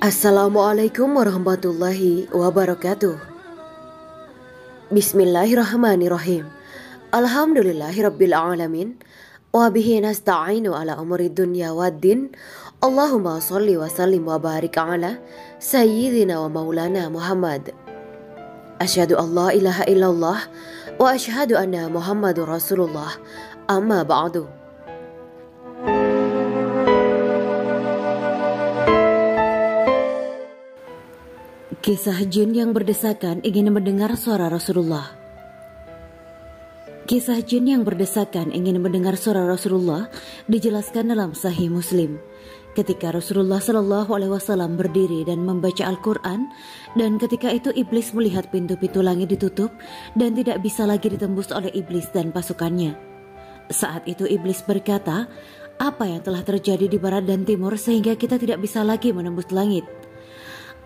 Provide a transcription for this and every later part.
Assalamualaikum warahmatullahi wabarakatuh. Bismillahirrahmanirrahim. Alhamdulillahirabbil alamin. Wa bihi nasta'inu ala umuri dunya waddin. Allahumma shalli wa sallim wa barik ala sayyidina wa maulana Muhammad. Asyhadu an la ilaha illallah wa asyhadu anna Muhammadur Rasulullah. Amma ba'du. Kisah jin yang berdesakan ingin mendengar suara Rasulullah. Kisah jin yang berdesakan ingin mendengar suara Rasulullah dijelaskan dalam Sahih Muslim. Ketika Rasulullah Shallallahu Alaihi Wasallam berdiri dan membaca Al-Quran, dan ketika itu iblis melihat pintu-pintu langit ditutup dan tidak bisa lagi ditembus oleh iblis dan pasukannya. Saat itu iblis berkata, "Apa yang telah terjadi di barat dan timur sehingga kita tidak bisa lagi menembus langit?"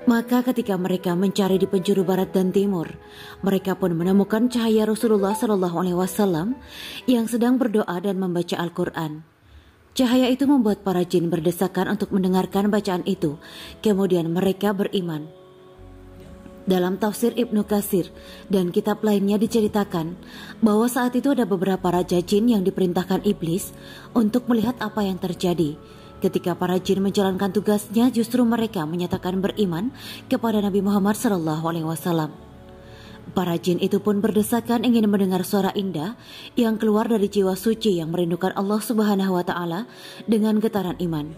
Maka ketika mereka mencari di penjuru barat dan timur, mereka pun menemukan cahaya Rasulullah Shallallahu Alaihi Wasallam yang sedang berdoa dan membaca Al-Quran. Cahaya itu membuat para jin berdesakan untuk mendengarkan bacaan itu. Kemudian mereka beriman. Dalam tafsir Ibnu Katsir dan kitab lainnya diceritakan bahwa saat itu ada beberapa raja jin yang diperintahkan iblis untuk melihat apa yang terjadi. Ketika para jin menjalankan tugasnya, justru mereka menyatakan beriman kepada Nabi Muhammad SAW. Para jin itu pun berdesakan ingin mendengar suara indah yang keluar dari jiwa suci yang merindukan Allah Subhanahu Wa Taala dengan getaran iman.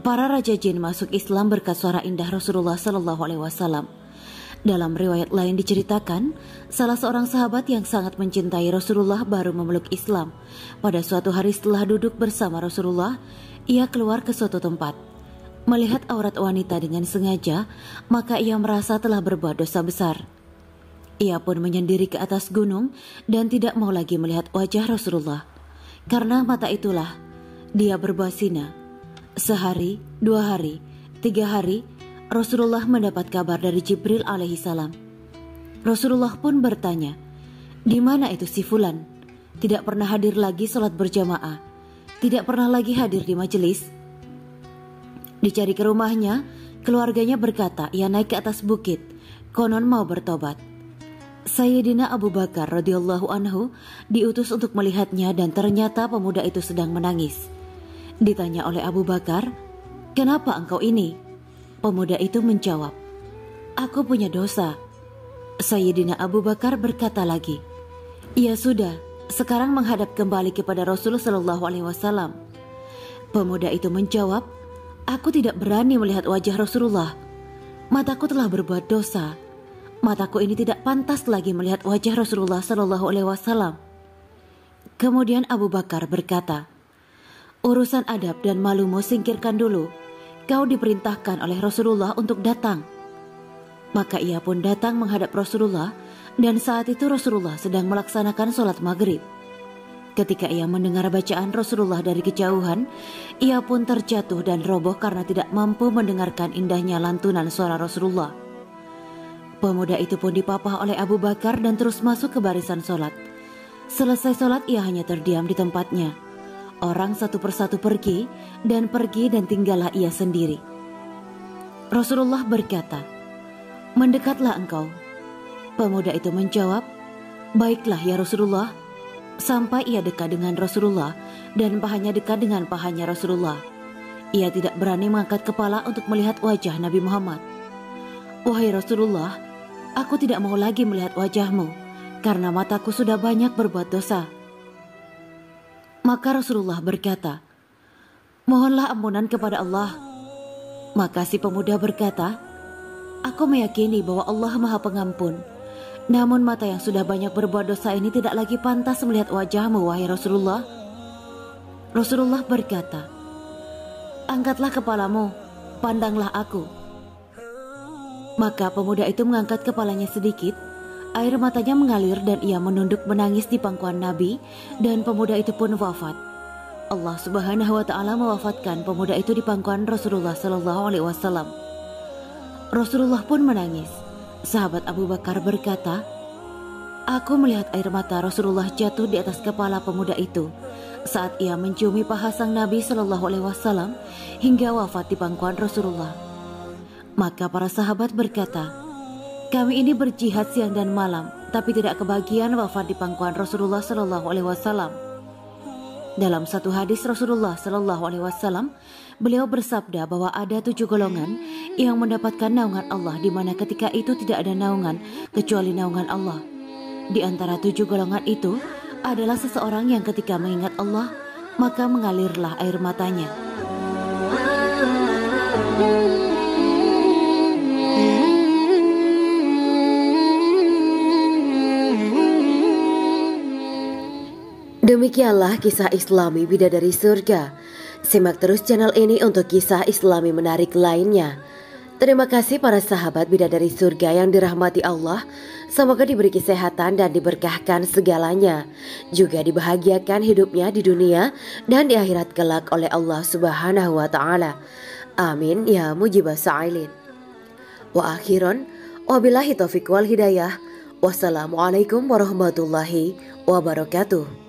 Para raja jin masuk Islam berkat suara indah Rasulullah SAW. Dalam riwayat lain diceritakan, salah seorang sahabat yang sangat mencintai Rasulullah baru memeluk Islam. Pada suatu hari setelah duduk bersama Rasulullah, ia keluar ke suatu tempat. Melihat aurat wanita dengan sengaja, maka ia merasa telah berbuat dosa besar. Ia pun menyendiri ke atas gunung dan tidak mau lagi melihat wajah Rasulullah. Karena mata itulah, dia berbuat zina. Sehari, 2 hari, 3 hari, Rasulullah mendapat kabar dari Jibril alaihissalam. Rasulullah pun bertanya, "Di mana itu si Fulan? Tidak pernah hadir lagi sholat berjamaah. Tidak pernah lagi hadir di majelis." Dicari ke rumahnya, keluarganya berkata ia naik ke atas bukit, konon mau bertobat. Sayyidina Abu Bakar radhiyallahu anhu diutus untuk melihatnya dan ternyata pemuda itu sedang menangis. Ditanya oleh Abu Bakar, "Kenapa engkau ini?" Pemuda itu menjawab, "Aku punya dosa." Sayyidina Abu Bakar berkata lagi, "Ya sudah, sekarang menghadap kembali kepada Rasulullah Shallallahu Alaihi Wasallam." Pemuda itu menjawab, "Aku tidak berani melihat wajah Rasulullah. Mataku telah berbuat dosa. Mataku ini tidak pantas lagi melihat wajah Rasulullah Shallallahu Alaihi Wasallam." Kemudian Abu Bakar berkata, "Urusan adab dan malumu singkirkan dulu. Kau diperintahkan oleh Rasulullah untuk datang." Maka ia pun datang menghadap Rasulullah. Dan saat itu Rasulullah sedang melaksanakan sholat maghrib. Ketika ia mendengar bacaan Rasulullah dari kejauhan, ia pun terjatuh dan roboh karena tidak mampu mendengarkan indahnya lantunan suara Rasulullah. Pemuda itu pun dipapah oleh Abu Bakar dan terus masuk ke barisan sholat. Selesai sholat ia hanya terdiam di tempatnya. Orang satu persatu pergi dan tinggallah ia sendiri. Rasulullah berkata, "Mendekatlah engkau." Pemuda itu menjawab, "Baiklah ya Rasulullah." Sampai ia dekat dengan Rasulullah dan pahanya dekat dengan pahanya Rasulullah. Ia tidak berani mengangkat kepala untuk melihat wajah Nabi Muhammad. "Wahai Rasulullah, aku tidak mau lagi melihat wajahmu karena mataku sudah banyak berbuat dosa." Maka Rasulullah berkata, "Mohonlah ampunan kepada Allah." Maka si pemuda berkata, "Aku meyakini bahwa Allah Maha Pengampun. Namun mata yang sudah banyak berbuat dosa ini tidak lagi pantas melihat wajahmu, wahai Rasulullah." Rasulullah berkata, "Angkatlah kepalamu, pandanglah aku." Maka pemuda itu mengangkat kepalanya sedikit, air matanya mengalir dan ia menunduk menangis di pangkuan Nabi dan pemuda itu pun wafat. Allah Subhanahu Wa Taala mewafatkan pemuda itu di pangkuan Rasulullah Sallallahu Alaihi Wasallam. Rasulullah pun menangis. Sahabat Abu Bakar berkata, "Aku melihat air mata Rasulullah jatuh di atas kepala pemuda itu saat ia menciumi paha sang Nabi Shallallahu Alaihi Wasallam hingga wafat di pangkuan Rasulullah." Maka para sahabat berkata, "Kami ini berjihad siang dan malam, tapi tidak kebagian wafat di pangkuan Rasulullah Shallallahu Alaihi Wasallam." Dalam satu hadis Rasulullah Shallallahu Alaihi Wasallam, beliau bersabda bahwa ada 7 golongan yang mendapatkan naungan Allah, di mana ketika itu tidak ada naungan kecuali naungan Allah. Di antara 7 golongan itu adalah seseorang yang ketika mengingat Allah, maka mengalirlah air matanya. Demikianlah kisah Islami Bidadari Surga. Simak terus channel ini untuk kisah Islami menarik lainnya. Terima kasih para sahabat Bidadari Surga yang dirahmati Allah. Semoga diberi kesehatan dan diberkahkan segalanya. Juga dibahagiakan hidupnya di dunia dan di akhirat kelak oleh Allah Subhanahu wa Ta'ala. Amin ya mujibah sa'ilin. Wa akhiran, wabillahi taufiq wal hidayah. Wassalamualaikum warahmatullahi wabarakatuh.